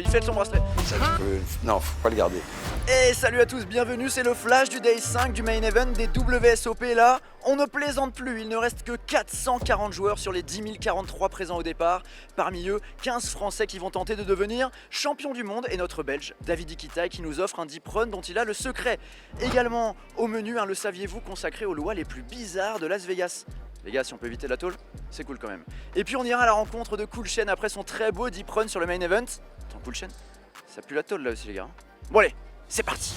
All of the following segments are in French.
il fait son bracelet. Ça, tu peux... Non, faut pas le garder. Et salut à tous, bienvenue, c'est le flash du Day 5 du main event des WSOP. Là, on ne plaisante plus, il ne reste que 440 joueurs sur les 10 043 présents au départ. Parmi eux, 15 Français qui vont tenter de devenir champion du monde et notre Belge, David Iquitaï, qui nous offre un deep run dont il a le secret. Également au menu, le saviez-vous, consacré aux lois les plus bizarres de Las Vegas. Les gars, si on peut éviter la tôle, c'est cool quand même. Et puis on ira à la rencontre de Cool Shen après son très beau deep run sur le main event. Attends, Cool Shen, ça pue la tôle là aussi les gars. Bon allez, c'est parti.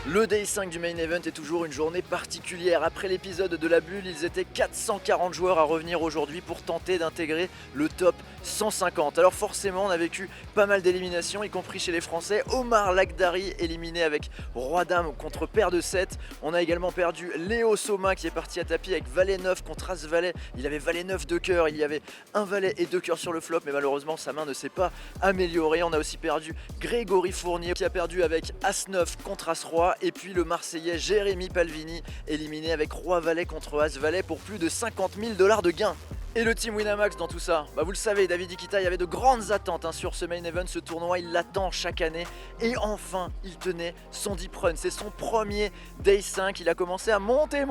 Le Day 5 du main event est toujours une journée particulière. Après l'épisode de la bulle, ils étaient 440 joueurs à revenir aujourd'hui pour tenter d'intégrer le top 150. Alors forcément, on a vécu pas mal d'éliminations, y compris chez les Français. Omar Lakhdari éliminé avec Roi-Dame contre Paire de 7. On a également perdu Léo Soma qui est parti à tapis avec Valet 9 contre As Valet. Il avait Valet 9 2 cœurs, il y avait un Valet et 2 cœurs sur le flop, mais malheureusement sa main ne s'est pas améliorée. On a aussi perdu Grégory Fournier qui a perdu avec As 9 contre As Roi. Et puis le Marseillais Jérémy Palvini éliminé avec Roi Valet contre As Valet pour plus de 50 000 $ de gains. Et le team Winamax dans tout ça, vous le savez, David Iquitaï avait de grandes attentes sur ce main event, ce tournoi, il l'attend chaque année. Et enfin, il tenait son deep run, c'est son premier Day 5, il a commencé à monter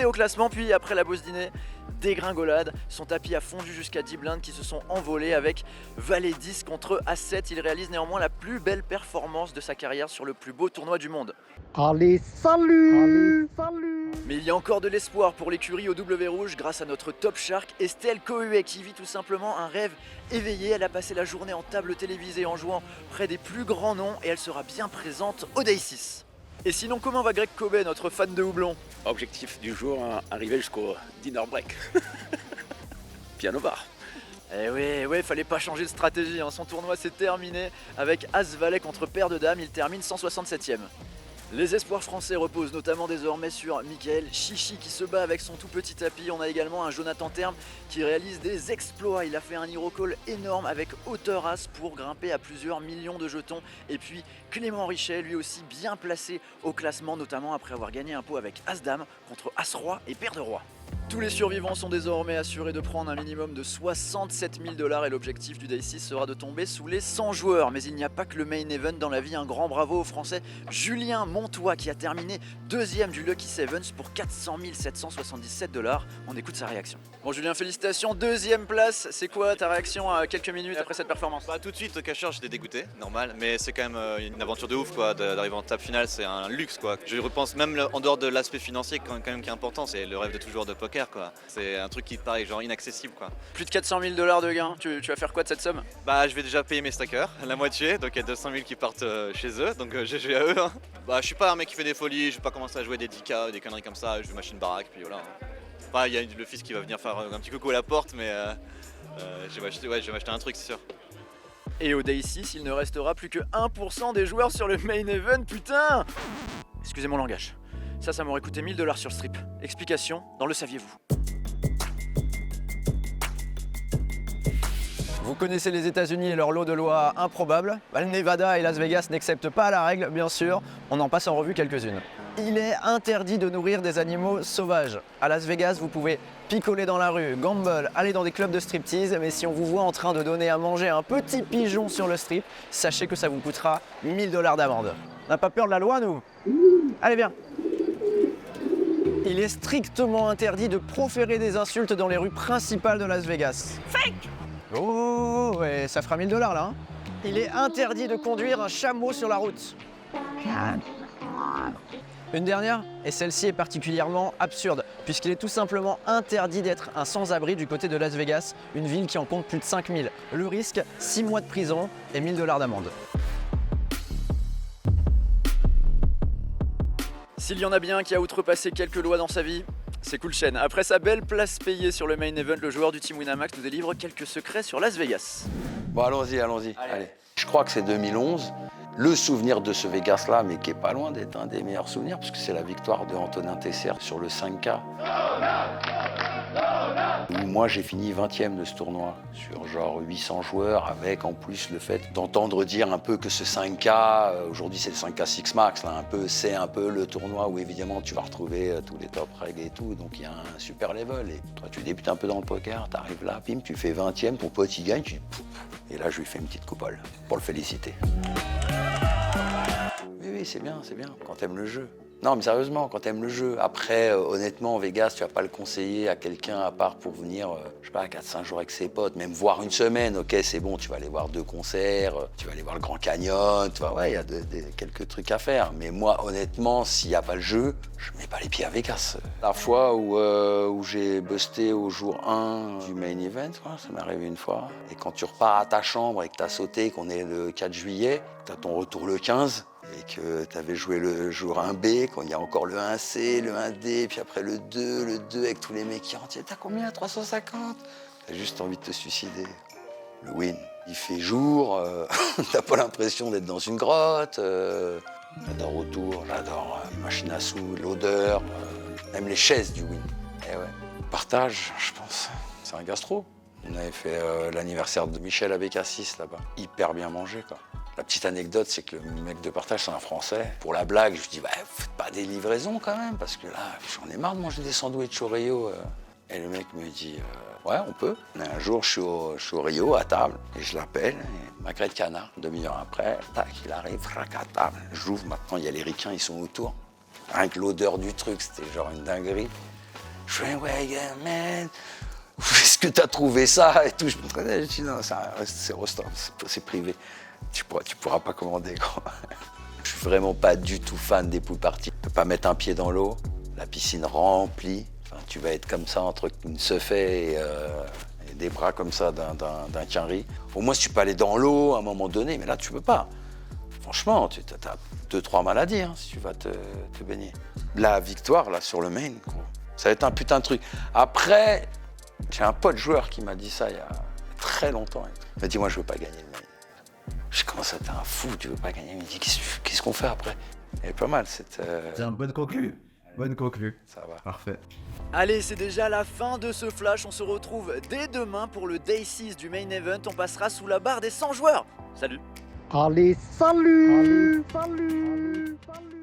au classement, puis après la pause dîner, dégringolade, son tapis a fondu jusqu'à 10 blindes qui se sont envolés avec Valet 10 contre As7. Il réalise néanmoins la plus belle performance de sa carrière sur le plus beau tournoi du monde. Allez, salut! Mais il y a encore de l'espoir pour l'écurie au W rouge grâce à notre top shark Estelle Kohué qui vit tout simplement un rêve éveillé. Elle a passé la journée en table télévisée en jouant près des plus grands noms et elle sera bien présente au Day 6. Et sinon, comment va Greg Cobet, notre fan de houblon? Objectif du jour, arriver jusqu'au dinner break. Piano bar. Eh oui, fallait pas changer de stratégie, son tournoi s'est terminé avec As Valet contre Paire de Dames, il termine 167e. Les espoirs français reposent notamment désormais sur Mickaël Chichi qui se bat avec son tout petit tapis. On a également un Jonathan Terme qui réalise des exploits. Il a fait un hero call énorme avec hauteur As pour grimper à plusieurs millions de jetons. Et puis Clément Richet, lui aussi bien placé au classement, notamment après avoir gagné un pot avec As Dame contre As Roi et Paire de Roi. Tous les survivants sont désormais assurés de prendre un minimum de 67 000 $ et l'objectif du Day 6 sera de tomber sous les 100 joueurs. Mais il n'y a pas que le main event dans la vie, un grand bravo au Français Julien Montois qui a terminé deuxième du Lucky Sevens pour 400 777 $. On écoute sa réaction. Bon Julien, félicitations, deuxième place. C'est quoi ta réaction à quelques minutes après cette performance? Tout de suite au cacheur j'étais dégoûté, normal, mais c'est quand même une aventure de ouf quoi, d'arriver en table finale, c'est un luxe quoi. Je repense même en dehors de l'aspect financier quand même qui est important, c'est le rêve de tout joueur de poker quoi. C'est un truc qui te paraît genre inaccessible quoi. Plus de 400 000 $ de gains, tu vas faire quoi de cette somme? Je vais déjà payer mes stackers, la moitié, donc il y a 200 000 qui partent chez eux, donc GG à eux. Je suis pas un mec qui fait des folies, je vais pas commencer à jouer des 10K, des conneries comme ça, je vais machine baraque, puis voilà. Il y a le fils qui va venir faire un petit coucou à la porte, mais je vais m'acheter un truc c'est sûr. Et au Day 6, il ne restera plus que 1% des joueurs sur le main event, putain! Excusez mon langage. Ça m'aurait coûté 1000 $ sur le strip. Explication dans le saviez-vous. Vous connaissez les États-Unis et leur lot de lois improbables. Le Nevada et Las Vegas n'acceptent pas la règle, bien sûr. On en passe en revue quelques-unes. Il est interdit de nourrir des animaux sauvages. À Las Vegas, vous pouvez picoler dans la rue, gamble, aller dans des clubs de striptease, mais si on vous voit en train de donner à manger à un petit pigeon sur le strip, sachez que ça vous coûtera 1000 $ d'amende. On n'a pas peur de la loi, nous? Allez, viens. Il est strictement interdit de proférer des insultes dans les rues principales de Las Vegas. Fake! Oh, ouais, ça fera 1000 $ là. Il est interdit de conduire un chameau sur la route. Une dernière, et celle-ci est particulièrement absurde, puisqu'il est tout simplement interdit d'être un sans-abri du côté de Las Vegas, une ville qui en compte plus de 5000. Le risque, 6 mois de prison et 1000 $ d'amende. S'il y en a bien qui a outrepassé quelques lois dans sa vie, c'est Cool Shen. Après sa belle place payée sur le main event, le joueur du team Winamax nous délivre quelques secrets sur Las Vegas. Bon, allons-y. Allez. Je crois que c'est 2011. Le souvenir de ce Vegas-là, mais qui est pas loin d'être un des meilleurs souvenirs, puisque c'est la victoire de Antonin Tesser sur le 5K. Où moi j'ai fini 20e de ce tournoi, sur genre 800 joueurs, avec en plus le fait d'entendre dire un peu que ce 5K, aujourd'hui c'est le 5K Six Max, là, c'est un peu le tournoi où évidemment tu vas retrouver tous les top reg et tout, donc il y a un super level. Et toi tu débutes un peu dans le poker, tu arrives là, pim, tu fais 20e, ton pote il gagne, tu dis pouf. Et là je lui fais une petite coupole pour le féliciter. Oui, c'est bien, quand t'aimes le jeu. Non, mais sérieusement, quand t'aimes le jeu. Après, honnêtement, Vegas, tu vas pas le conseiller à quelqu'un à part pour venir, je sais pas, 4-5 jours avec ses potes, même voir une semaine. Ok, c'est bon, tu vas aller voir 2 concerts, tu vas aller voir le Grand Canyon, tu vois, ouais, il y a quelques trucs à faire. Mais moi, honnêtement, s'il n'y a pas le jeu, je mets pas les pieds à Vegas. La fois où j'ai busté au jour 1 du main event, quoi, ça m'est arrivé une fois. Et quand tu repars à ta chambre et que t'as sauté, qu'on est le 4 juillet, t'as ton retour le 15, et que tu avais joué le jour 1B, quand il y a encore le 1C, le 1D, puis après le 2 avec tous les mecs qui rentrent. T'as combien? 350? T'as juste envie de te suicider. Le win, il fait jour, t'as pas l'impression d'être dans une grotte. J'adore autour, j'adore les machines à sous, l'odeur, même les chaises du win. Et ouais. Partage, je pense, c'est un gastro. On avait fait l'anniversaire de Michel avec Cassis là-bas. Hyper bien mangé, quoi. La petite anecdote, c'est que le mec de partage, c'est un Français. Pour la blague, je lui dis, bah, faites pas des livraisons quand même, parce que là, j'en ai marre de manger des sandwichs au Rio. Et le mec me dit, ouais, on peut. Et un jour, je suis au Rio, à table, et je l'appelle, et magret de canard, demi-heure après, tac, il arrive, frac à table. J'ouvre, maintenant, il y a les ricains, ils sont autour. Rien que l'odeur du truc, c'était genre une dinguerie. Je fais, ouais, yeah, man, est-ce que t'as trouvé ça? Et tout, je me connais, je dis, non, c'est restaurant, c'est privé. Tu pourras pas commander, quoi. Je suis vraiment pas du tout fan des pool parties. Tu peux pas mettre un pied dans l'eau, la piscine remplie. Enfin, tu vas être comme ça entre une seufet et des bras comme ça d'un quinri. Au moins, si tu peux aller dans l'eau à un moment donné, mais là, tu peux pas. Franchement, tu as 2-3 maladies hein, si tu vas te baigner. La victoire, là, sur le main, gros, ça va être un putain de truc. Après, j'ai un pote joueur qui m'a dit ça il y a très longtemps. Il m'a dit, moi, je veux pas gagner le main. Je commence à être un fou, tu veux pas gagner. Il me dit, qu'est-ce qu'on fait après? Elle est pas mal, cette... C'est un bonne conclue. Bonne conclue. Ça va. Parfait. Allez, c'est déjà la fin de ce flash. On se retrouve dès demain pour le Day 6 du Main Event. On passera sous la barre des 100 joueurs. Salut! Allez, salut! Allez, salut! Salut!